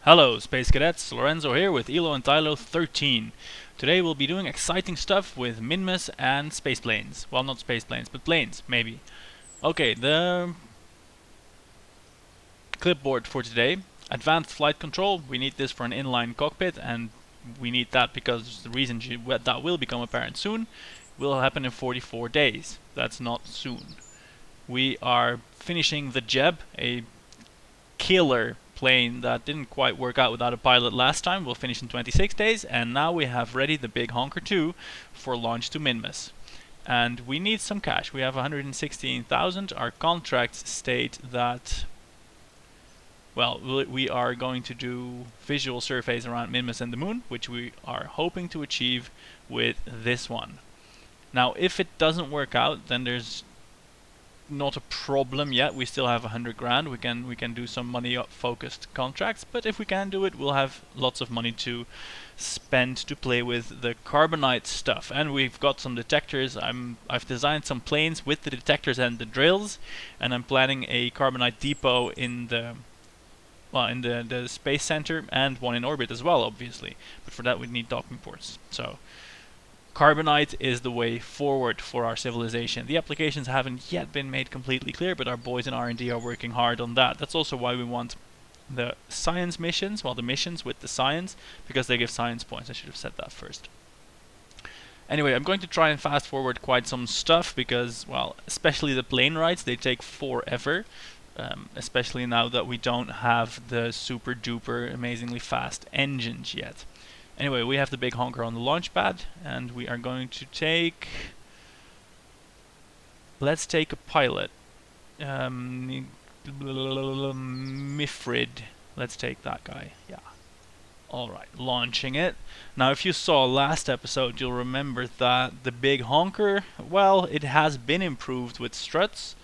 Hello Space Cadets, Lorenzo here with Eeloo Tylo 13. Today we'll be doing exciting stuff with Minmus and space planes. Well, not space planes, but planes, maybe. Okay, the clipboard for today. Advanced flight control, we need this for an inline cockpit, and we need that because the reason that will become apparent soon will happen in 44 days. That's not soon. We are finishing the Jeb, a killer plane that didn't quite work out without a pilot last time. We'll finish in 26 days, and now we have ready the big honker 2 for launch to Minmus. And we need some cash. We have 116,000. Our contracts state that, well, we are going to do visual surveys around Minmus and the moon, which we are hoping to achieve with this one. Now, if it doesn't work out, then there's not a problem yet. We still have 100 grand. We can do some money focused contracts, but if we can do it, we'll have lots of money to spend to play with the carbonite stuff. And we've got some detectors. I've designed some planes with the detectors and the drills, and I'm planning a carbonite depot in the the space center, and one in orbit as well, obviously. But for that we need docking ports. So carbonite is the way forward for our civilization. The applications haven't yet been made completely clear, but our boys in R&D are working hard on that. That's also why we want the science missions, well, the missions with the science, because they give science points. I should have said that first. Anyway, I'm going to try and fast forward quite some stuff because, well, especially the plane rides, they take forever. Especially now that we don't have the super duper amazingly fast engines yet. Anyway, we have the big honker on the launch pad, and we are going to take... Let's take a pilot. Mifrid. Let's take that guy. Yeah. Alright, launching it. Now, if you saw last episode, you'll remember that the big honker, well, it has been improved with struts,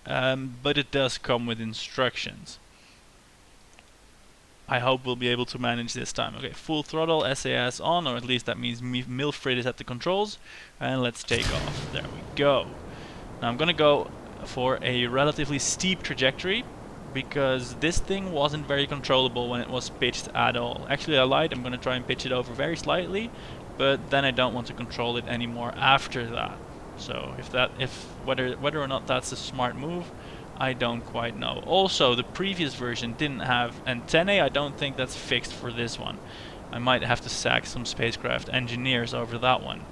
but it does come with instructions. I hope we'll be able to manage this time. Okay, full throttle, SAS on, or at least that means Milfrid is at the controls. And let's take off. There we go. Now I'm gonna go for a relatively steep trajectory, because this thing wasn't very controllable when it was pitched at all. Actually, I lied. I'm gonna try and pitch it over very slightly, but then I don't want to control it anymore after that. So whether or not that's a smart move, I don't quite know. Also, the previous version didn't have antennae. I don't think that's fixed for this one. I might have to sack some spacecraft engineers over that one.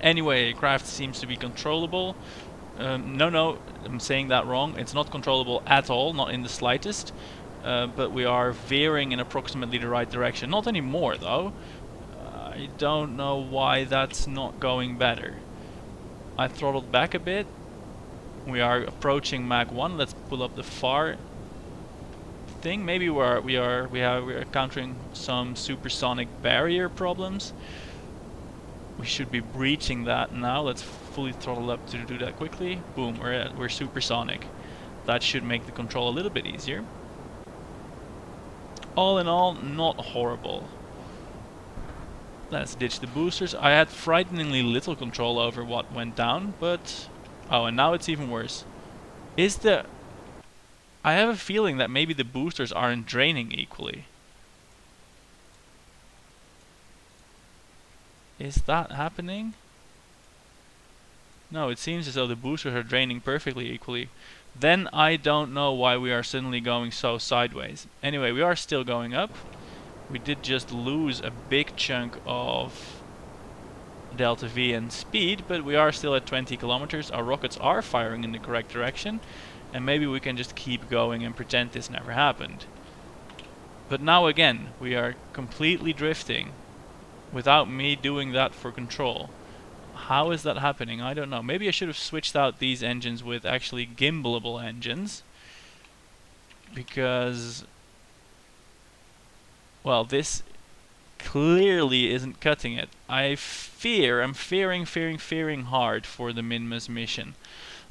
Anyway, craft seems to be controllable. No, I'm saying that wrong. It's not controllable at all, not in the slightest. But we are veering in approximately the right direction. Not anymore, though. I don't know why that's not going better. I throttled back a bit. We are approaching Mach 1. Let's pull up the far thing. Maybe we are encountering some supersonic barrier problems. We should be breaching that now. Let's fully throttle up to do that quickly. Boom, we're supersonic. That should make the control a little bit easier. All in all, not horrible. Let's ditch the boosters. I had frighteningly little control over what went down, but... Oh, and now it's even worse. I have a feeling that maybe the boosters aren't draining equally. Is that happening? No, it seems as though the boosters are draining perfectly equally. Then I don't know why we are suddenly going so sideways. Anyway, we are still going up. We did just lose a big chunk of delta V and speed, but we are still at 20 kilometers. Our rockets are firing in the correct direction, and maybe we can just keep going and pretend this never happened. But now again, we are completely drifting without me doing that for control. How is that happening? I don't know. Maybe I should have switched out these engines with actually gimbalable engines, because, well, this clearly isn't cutting it. I'm fearing hard for the Minmus mission.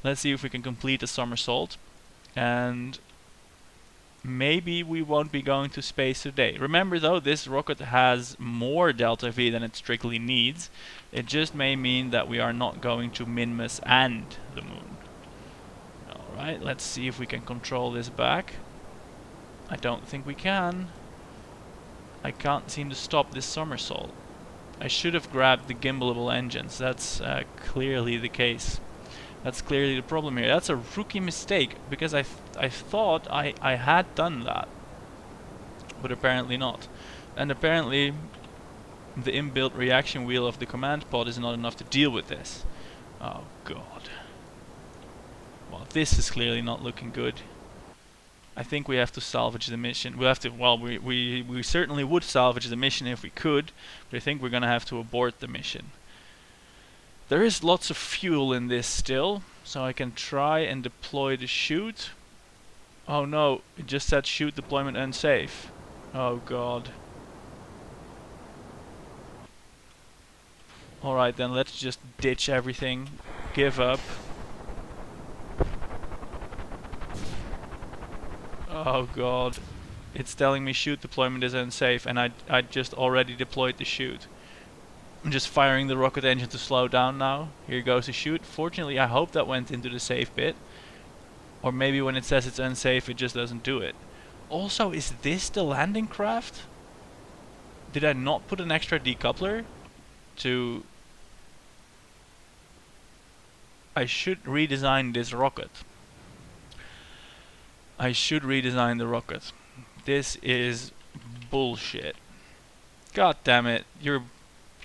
Let's see if we can complete a somersault, and maybe we won't be going to space today. Remember though, this rocket has more delta V than it strictly needs. It just may mean that we are not going to Minmus and the moon. Alright, let's see if we can control this back. I don't think we can. I can't seem to stop this somersault. I should have grabbed the gimbalable engines. That's clearly the case. That's clearly the problem here. That's a rookie mistake, because I thought I had done that. But apparently not. And apparently the inbuilt reaction wheel of the command pod is not enough to deal with this. Oh god. Well, this is clearly not looking good. I think we have to salvage the mission. We'll have to, well, we certainly would salvage the mission if we could, but I think we're gonna have to abort the mission. There is lots of fuel in this still, so I can try and deploy the chute. Oh no, it just said chute deployment unsafe. Oh god. Alright then, let's just ditch everything. Give up. Oh god. It's telling me chute deployment is unsafe, and I just already deployed the chute. I'm just firing the rocket engine to slow down now. Here goes the chute. Fortunately, I hope that went into the safe bit. Or maybe when it says it's unsafe, it just doesn't do it. Also, is this the landing craft? Did I not put an extra decoupler to... I should redesign this rocket. I should redesign the rocket. This is bullshit. God damn it, you're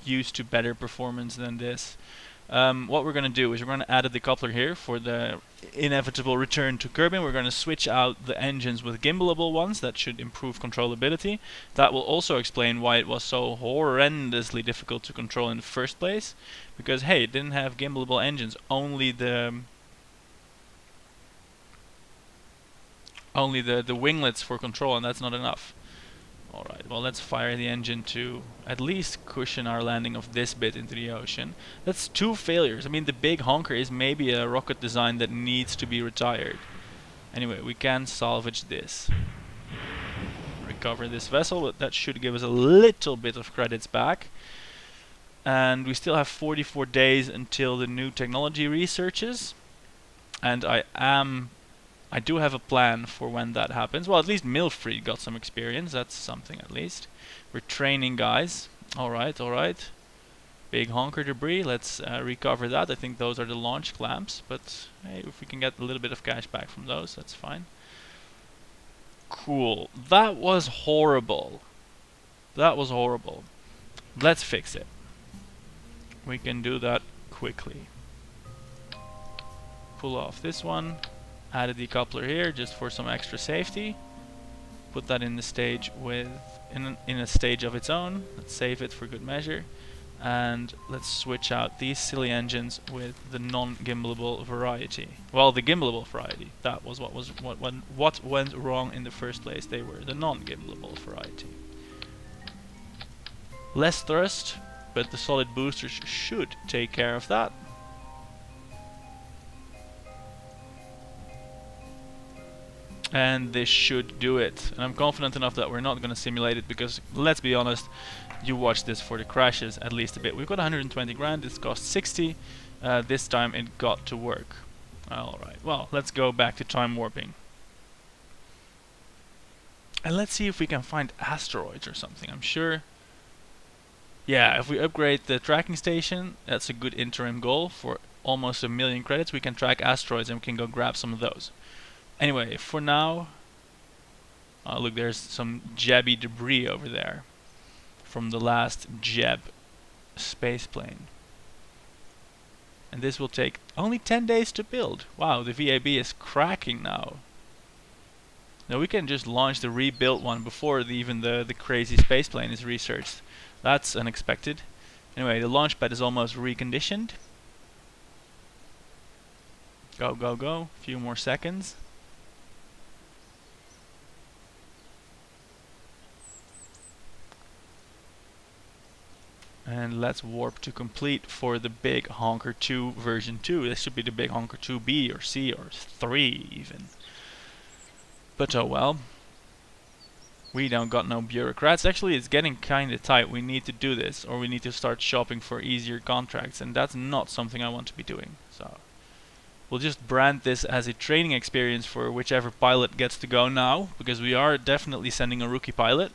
used to better performance than this. What we're going to do is we're going to add a decoupler here for the inevitable return to Kerbin. We're going to switch out the engines with gimbalable ones. That should improve controllability. That will also explain why it was so horrendously difficult to control in the first place. Because hey, it didn't have gimbalable engines, only the winglets for control, and that's not enough. Alright, well let's fire the engine to at least cushion our landing of this bit into the ocean. That's 2 failures. I mean, the big honker is maybe a rocket design that needs to be retired. Anyway, we can salvage this. Recover this vessel, but that should give us a little bit of credits back. And we still have 44 days until the new technology researches. And I do have a plan for when that happens. Well, at least Milfried got some experience. That's something at least. We're training guys. Alright, alright. Big honker debris. Let's recover that. I think those are the launch clamps. But hey, if we can get a little bit of cash back from those, that's fine. Cool. That was horrible. That was horrible. Let's fix it. We can do that quickly. Pull off this one. Add a decoupler here just for some extra safety. Put that in the stage with in a stage of its own. Let's save it for good measure, and let's switch out these silly engines with the non-gimbalable variety. Well, the gimbalable variety. That was what went wrong in the first place. They were the non-gimbalable variety. Less thrust, but the solid boosters should take care of that. And this should do it. And I'm confident enough that we're not going to simulate it, because let's be honest, you watch this for the crashes at least a bit. We've got 120 grand, it's cost 60. This time it got to work. Alright, well, let's go back to time warping. And let's see if we can find asteroids or something. I'm sure... Yeah, if we upgrade the tracking station, that's a good interim goal. For almost 1 million credits we can track asteroids, and we can go grab some of those. Anyway, for now... look, there's some jabby debris over there from the last Jeb spaceplane. And this will take only 10 days to build. Wow, the VAB is cracking now. Now we can just launch the rebuilt one before even the crazy spaceplane is researched. That's unexpected. Anyway, the launch pad is almost reconditioned. Go, go, go. A few more seconds. And let's warp to complete for the Big Honker 2 version 2. This should be the Big Honker 2B or C or 3 even. But oh well. We don't got no bureaucrats. Actually, it's getting kinda tight. We need to do this, or we need to start shopping for easier contracts, and that's not something I want to be doing. So we'll just brand this as a training experience for whichever pilot gets to go now, because we are definitely sending a rookie pilot.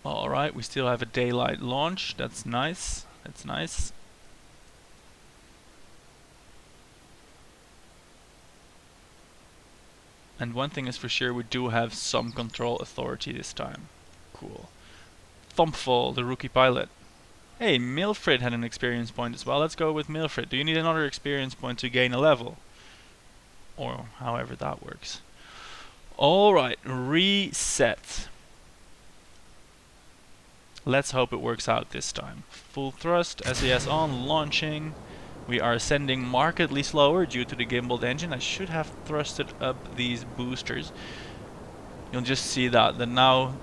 Alright, we still have a daylight launch. That's nice. That's nice. And one thing is for sure, we do have some control authority this time. Cool. Thumpful, the rookie pilot. Hey, Milfred had an experience point as well. Let's go with Milfred. Do you need another experience point to gain a level? Or however that works. Alright, reset. Let's hope it works out this time. Full thrust, SAS on, launching. We are ascending markedly slower due to the gimbaled engine. I should have thrusted up these boosters. You'll just see that now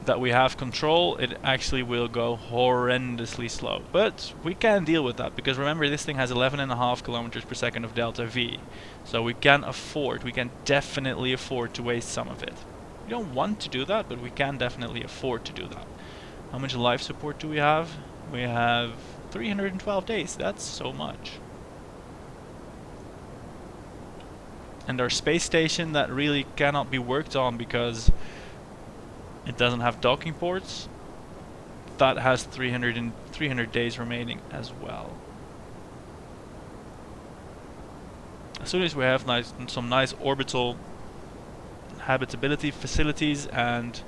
that we have control, it actually will go horrendously slow. But we can deal with that, because remember, this thing has 11.5 kilometers per second of delta V. So we can definitely afford to waste some of it. We don't want to do that, but we can definitely afford to do that. How much life support do we have? We have 312 days. That's so much. And our space station, that really cannot be worked on because it doesn't have docking ports. That has 300 days remaining as well. As soon as we have some nice orbital habitability facilities and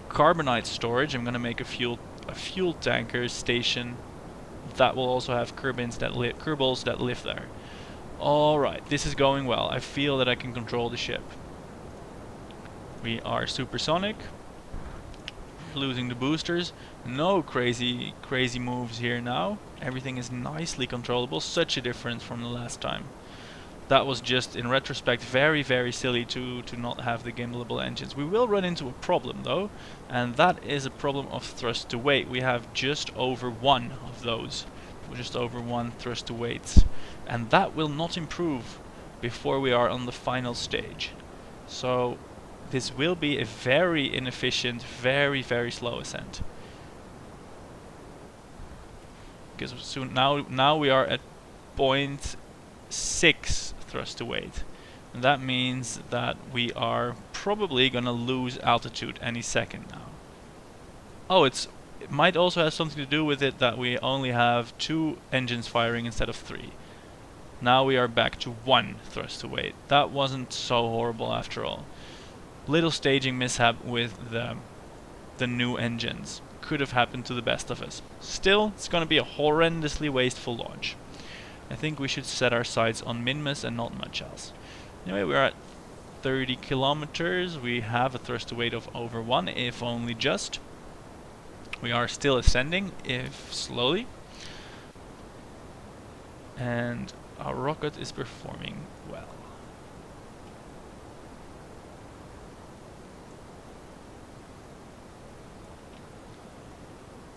carbonite storage, I'm gonna make a fuel tanker station that will also have Kerbins that live there. Alright, this is going well. I feel that I can control the ship. We are supersonic. Losing the boosters. No crazy moves here now. Everything is nicely controllable. Such a difference from the last time. That was just, in retrospect, very silly to not have the gimbalable engines. We will run into a problem though, and that is a problem of thrust to weight. We have just over one of those. Just over one thrust to weight. And that will not improve before we are on the final stage. So this will be a very inefficient, very slow ascent. Because soon now we are at 0.6 thrust to weight. And that means that we are probably gonna lose altitude any second now. Oh, it might also have something to do with it that we only have 2 engines firing instead of 3. Now we are back to 1 thrust to weight. That wasn't so horrible after all. Little staging mishap with the new engines. Could have happened to the best of us. Still, it's going to be a horrendously wasteful launch. I think we should set our sights on Minmus and not much else. Anyway, we're at 30 kilometers. We have a thrust to weight of over 1, if only just. We are still ascending, if slowly. And our rocket is performing well.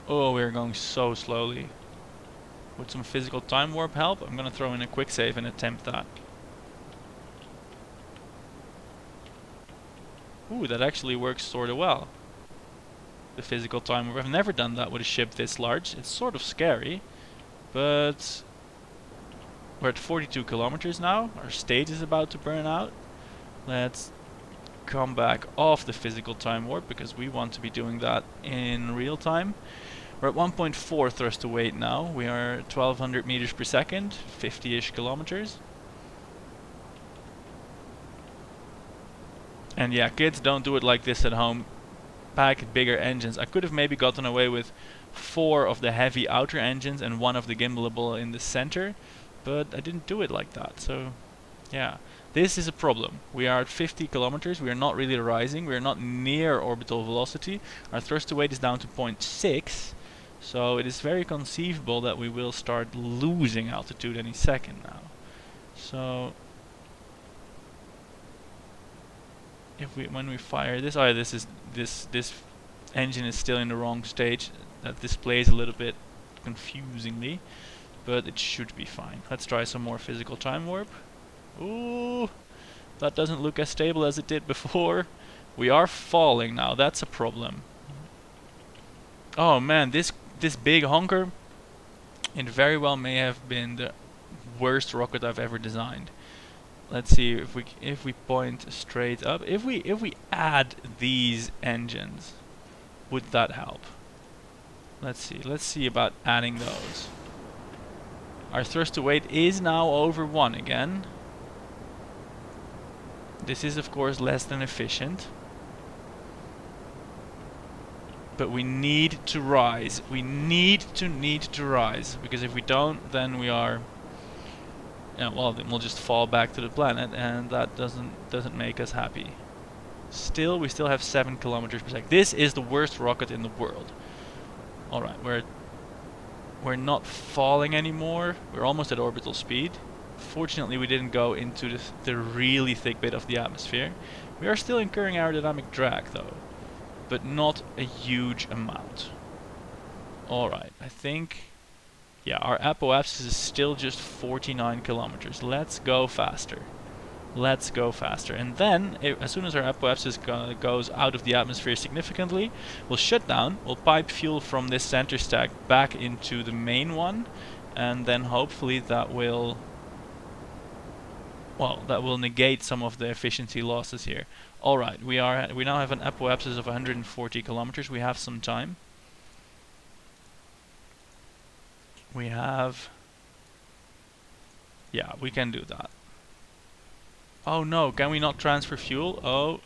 Oh, we're going so slowly. Would some physical time warp help? I'm gonna throw in a quick save and attempt that. Ooh, that actually works sorta well. The physical time warp. I've never done that with a ship this large. It's sort of scary, but we're at 42 kilometers now. Our stage is about to burn out. Let's come back off the physical time warp because we want to be doing that in real time. We're at 1.4 thrust to weight now. We are 1200 meters per second, 50-ish kilometers. And yeah, kids, don't do it like this at home. Pack bigger engines. I could have maybe gotten away with 4 of the heavy outer engines and 1 of the gimbalable in the center, but I didn't do it like that. So yeah, this is a problem. We are at 50 kilometers. We are not really rising. We are not near orbital velocity. Our thrust to weight is down to 0.6. So it is very conceivable that we will start losing altitude any second now. So when we fire this, this engine is still in the wrong stage. That displays a little bit confusingly, but it should be fine. Let's try some more physical time warp. Ooh, that doesn't look as stable as it did before. We are falling now. That's a problem. Oh man, this big honker, it very well may have been the worst rocket I've ever designed. Let's see if we point straight up. If we add these engines, Would that help? Let's see about adding those. Our thrust to weight is now over 1 again. This is of course less than efficient. But we need to rise. We need to rise. Because if we don't, then we are... yeah, well, then we'll just fall back to the planet, and that doesn't make us happy. Still, we still have 7 kilometers per second. This is the worst rocket in the world. Alright, we're not falling anymore. We're almost at orbital speed. Fortunately, we didn't go into the really thick bit of the atmosphere. We are still incurring aerodynamic drag, though, but not a huge amount. Alright, I think... yeah, our apoapsis is still just 49 kilometers. Let's go faster. Let's go faster. And then, as soon as our apoapsis goes out of the atmosphere significantly, we'll shut down, we'll pipe fuel from this center stack back into the main one, and then hopefully that will... well, that will negate some of the efficiency losses here. Alright, we now have an apoapsis of 140 kilometers. We have some time. We have... yeah, we can do that. Oh no, can we not transfer fuel? Oh,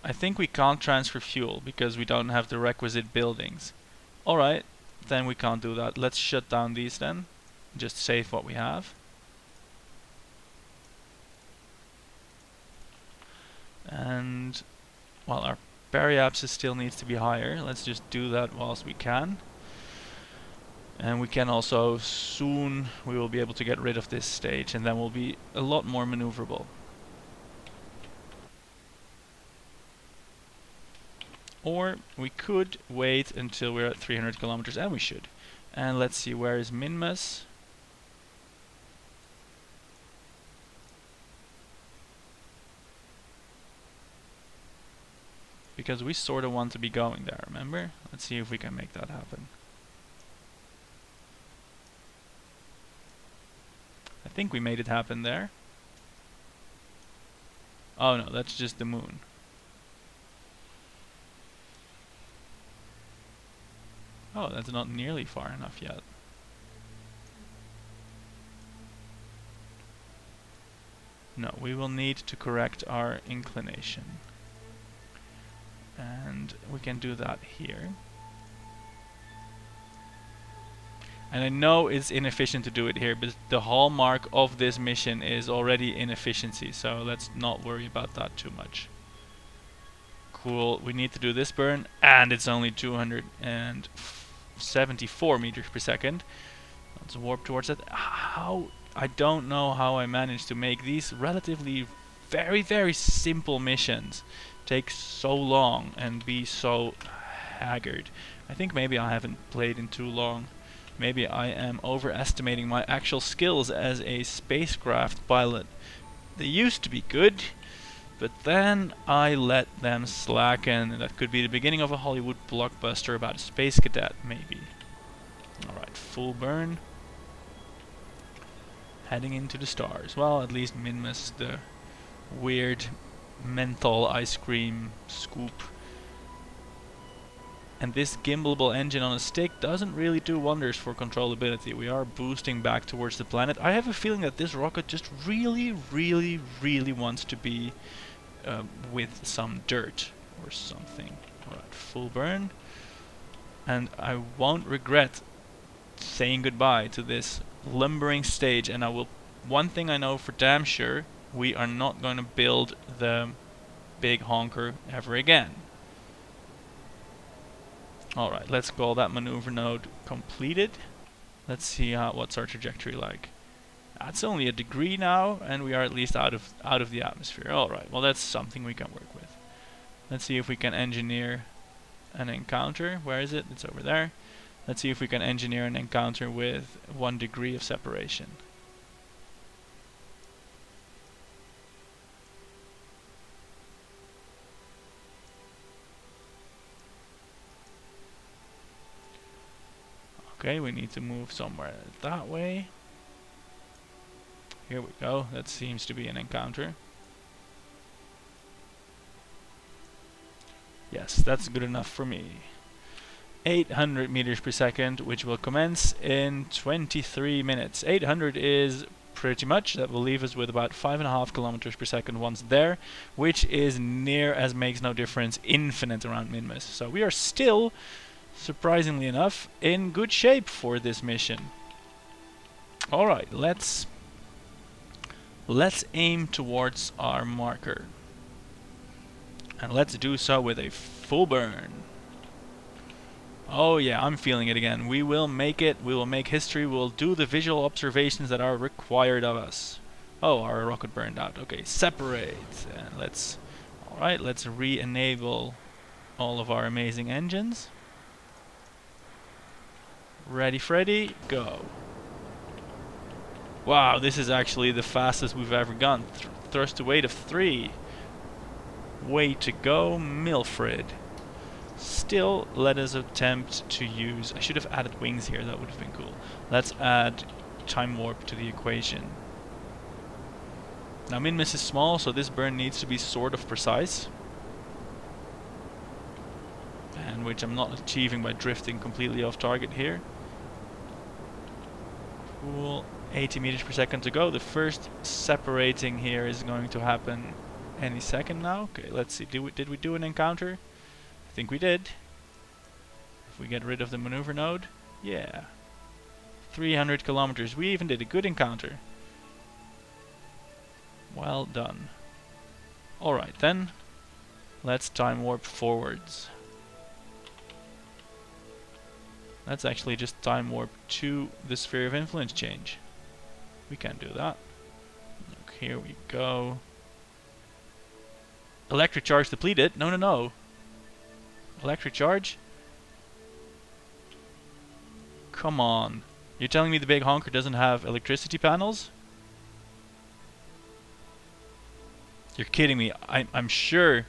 I think we can't transfer fuel because we don't have the requisite buildings. Alright, then we can't do that. Let's shut down these then. Just save what we have. And, well, our periapsis still needs to be higher. Let's just do that whilst we can. And we can also soon, we will be able to get rid of this stage, and then we'll be a lot more maneuverable. Or we could wait until we're at 300 kilometers, and we should. And let's see, where is Minmus? Because we sort of want to be going there, remember? Let's see if we can make that happen. I think we made it happen there. Oh no, that's just the moon. Oh, that's not nearly far enough yet. No, we will need to correct our inclination. And we can do that here. And I know it's inefficient to do it here, but the hallmark of this mission is already inefficiency, so let's not worry about that too much. Cool, we need to do this burn, and it's only 274 meters per second. Let's warp towards that. How? I don't know how I managed to make these relatively very simple missions take so long and be so haggard. I think maybe I haven't played in too long. Maybe I am overestimating my actual skills as a spacecraft pilot. They used to be good, but then I let them slacken, and that could be the beginning of a Hollywood blockbuster about a space cadet, maybe. Alright, full burn. Heading into the stars. Well, at least Minmus, the weird menthol ice cream scoop. And this gimbalable engine on a stick doesn't really do wonders for controllability. We are boosting back towards the planet. I have a feeling that this rocket just really wants to be with some dirt or something. Alright, full burn. And I won't regret saying goodbye to this lumbering stage, and I will... one thing I know for damn sure, we are not going to build the big honker ever again. Alright, let's call that maneuver node completed. Let's see what's our trajectory like. That's only a degree now, and we are at least out of the atmosphere. Alright, well that's something we can work with. Let's see if we can engineer an encounter. Where is it? It's over there. Let's see if we can engineer an encounter with 1 degree of separation. Okay, we need to move somewhere that way. Here we go. That seems to be an encounter. Yes, that's good enough for me. 800 meters per second, which will commence in 23 minutes. 800 is pretty much. That will leave us with about 5.5 kilometers per second once there, which is near as makes no difference infinite around Minmus. So we are still, surprisingly enough, in good shape for this mission. Alright, let's aim towards our marker. And let's do so with a full burn. Oh yeah, I'm feeling it again. We will make it, we will make history, we will do the visual observations that are required of us. Oh, our rocket burned out. Okay, separate. And alright, let's re-enable all of our amazing engines. Ready, Freddy, go. Wow, this is actually the fastest we've ever gone. Thrust to weight of 3. Way to go, Milfred. Still, let us attempt to use... I should have added wings here, that would have been cool. Let's add time warp to the equation. Now Minmus is small, so this burn needs to be sort of precise. And which I'm not achieving by drifting completely off target here. Cool. 80 meters per second to go. The first separating here is going to happen any second now. Okay, let's see. Did we do an encounter? I think we did. If we get rid of the maneuver node. Yeah. 300 kilometers. We even did a good encounter. Well done. Alright then. Let's time warp forwards. Let's actually just time warp to the sphere of influence change. We can do that. Look, here we go. Electric charge depleted. No, no, no. Electric charge? Come on. You're telling me the big honker doesn't have electricity panels? You're kidding me. I'm sure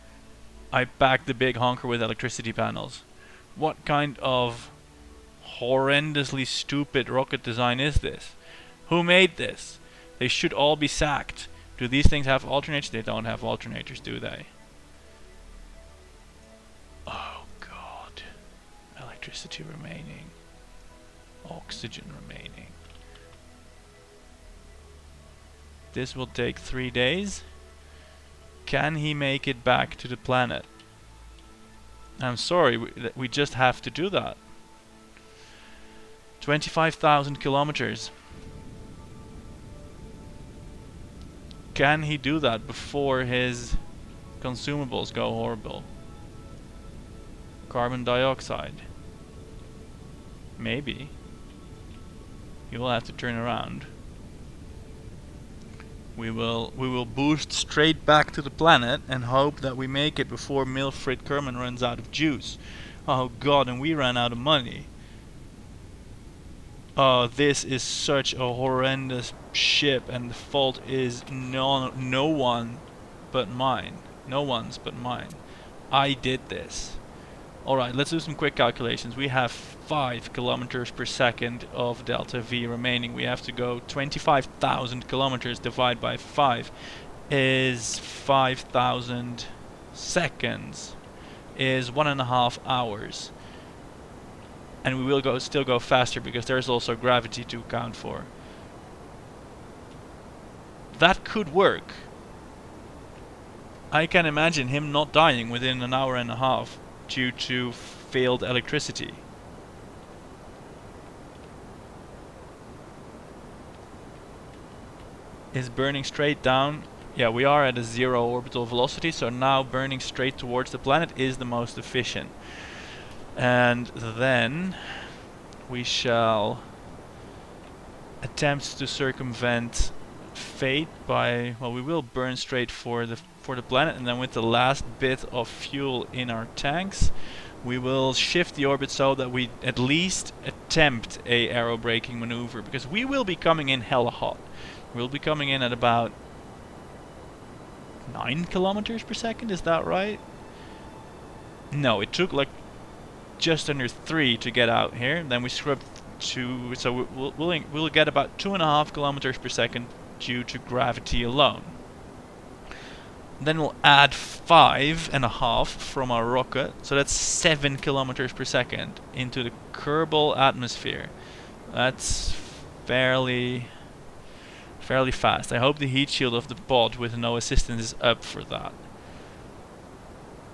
I packed the big honker with electricity panels. What kind of horrendously stupid rocket design is this? Who made this? They should all be sacked. Do these things have alternators? They don't have alternators, do they? Oh god. Electricity remaining. Oxygen remaining. This will take 3 days. Can he make it back to the planet? I'm sorry, we just have to do that. 25,000 kilometers. Can he do that before his consumables go horrible? Carbon dioxide. Maybe. You will have to turn around. We will boost straight back to the planet and hope that we make it before Milfred Kerbin runs out of juice. Oh god, and we ran out of money. Oh, this is such a horrendous ship, and the fault is no one but mine. No one's but mine. I did this. Alright, let's do some quick calculations. We have 5 kilometers per second of delta V remaining. We have to go 25,000 kilometers divided by 5 is 5,000 seconds, is 1.5 hours. And we will still go faster because there's also gravity to account for. That could work. I can imagine him not dying within an hour and a half due to failed electricity. Is burning straight down? Yeah, we are at a 0 orbital velocity, so now burning straight towards the planet is the most efficient. And then we shall attempt to circumvent fate by, well, we will burn straight for the planet, and then with the last bit of fuel in our tanks, we will shift the orbit so that we at least attempt a aerobraking maneuver, because we will be coming in hella hot. We'll be coming in at about 9 kilometers per second, is that right? No, it took like just under 3 to get out here. Then we scrubbed to, so we'll get about 2.5 kilometers per second due to gravity alone. Then we'll add 5.5 from our rocket, so that's 7 kilometers per second into the Kerbal atmosphere. That's fairly fast. I hope the heat shield of the pod with no assistance is up for that.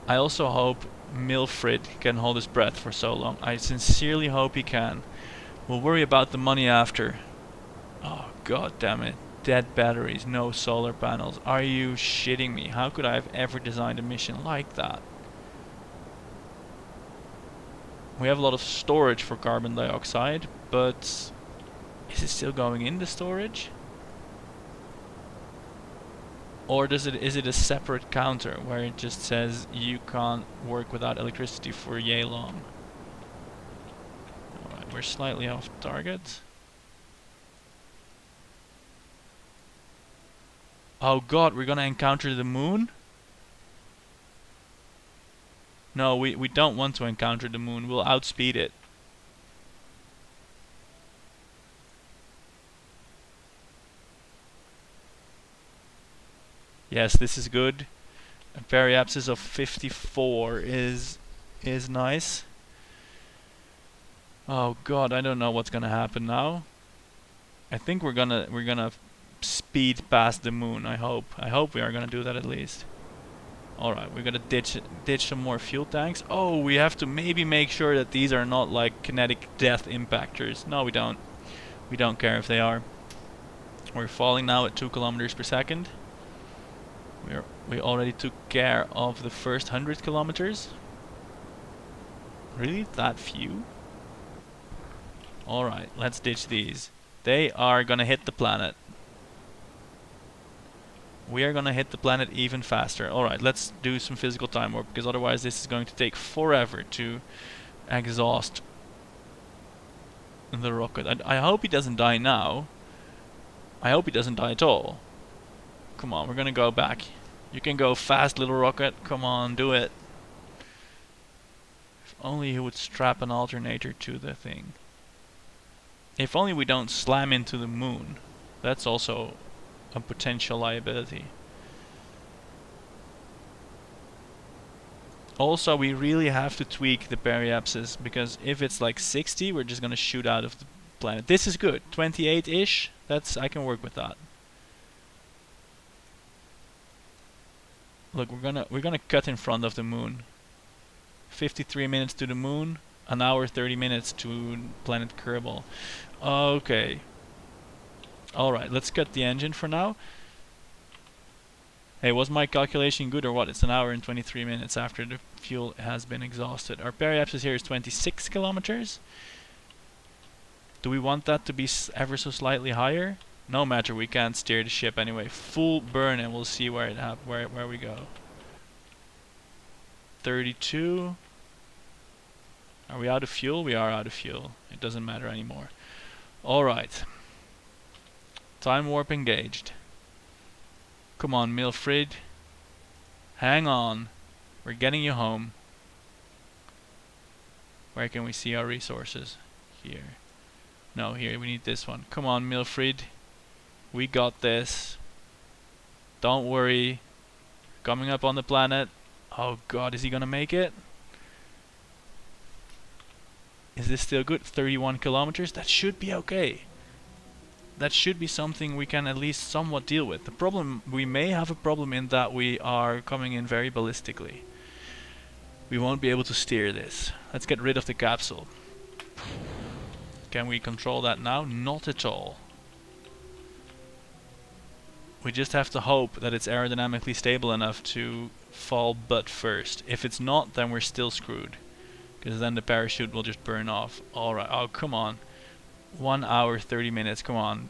I also hope Milfrid can hold his breath for so long. I sincerely hope he can. We'll worry about the money after. Oh, god damn it. Dead batteries, no solar panels. Are you shitting me? How could I have ever designed a mission like that? We have a lot of storage for carbon dioxide, but is it still going in the storage? Or is it a separate counter where it just says you can't work without electricity for yay long? Alright, we're slightly off target. Oh god, we're gonna encounter the moon? No, we don't want to encounter the moon. We'll outspeed it. Yes, this is good. A periapsis of 54 is nice. Oh god, I don't know what's gonna happen now. I think we're gonna speed past the moon. I hope we are gonna do that at least. Alright, we're gonna ditch some more fuel tanks. Oh, we have to maybe make sure that these are not like kinetic death impactors. No, we don't. We don't care if they are. We're falling now at 2 kilometers per second. We already took care of the first 100 kilometers. Really? That few? Alright, let's ditch these. They are gonna hit the planet. We are gonna hit the planet even faster. Alright, let's do some physical time warp, because otherwise this is going to take forever to exhaust the rocket. I hope he doesn't die now. I hope he doesn't die at all. Come on, we're gonna go back. You can go fast, little rocket. Come on, do it. If only he would strap an alternator to the thing. If only we don't slam into the moon. That's also a potential liability. Also, we really have to tweak the periapsis, because if it's like 60, we're just gonna shoot out of the planet. This is good. 28-ish. I can work with that. Look, we're gonna cut in front of the moon. 53 minutes to the moon, an hour 30 minutes to planet Kerbal. Okay. Alright, let's cut the engine for now. Hey, was my calculation good or what? It's an hour and 23 minutes after the fuel has been exhausted. Our periapsis here is 26 kilometers. Do we want that to be ever so slightly higher? No matter, we can't steer the ship anyway. Full burn and we'll see where where we go. 32. Are we out of fuel? We are out of fuel. It doesn't matter anymore. Alright. Time warp engaged. Come on, Milfrid. Hang on. We're getting you home. Where can we see our resources? Here. No, here, we need this one. Come on, Milfrid. We got this. Don't worry. Coming up on the planet. Oh god, is he gonna make it? Is this still good? 31 kilometers? That should be okay. That should be something we can at least somewhat deal with. The problem, we may have a problem in that we are coming in very ballistically. We won't be able to steer this. Let's get rid of the capsule. Can we control that now? Not at all. We just have to hope that it's aerodynamically stable enough to fall butt first. If it's not, then we're still screwed. Because then the parachute will just burn off. Alright, oh come on. 1 hour, 30 minutes, come on.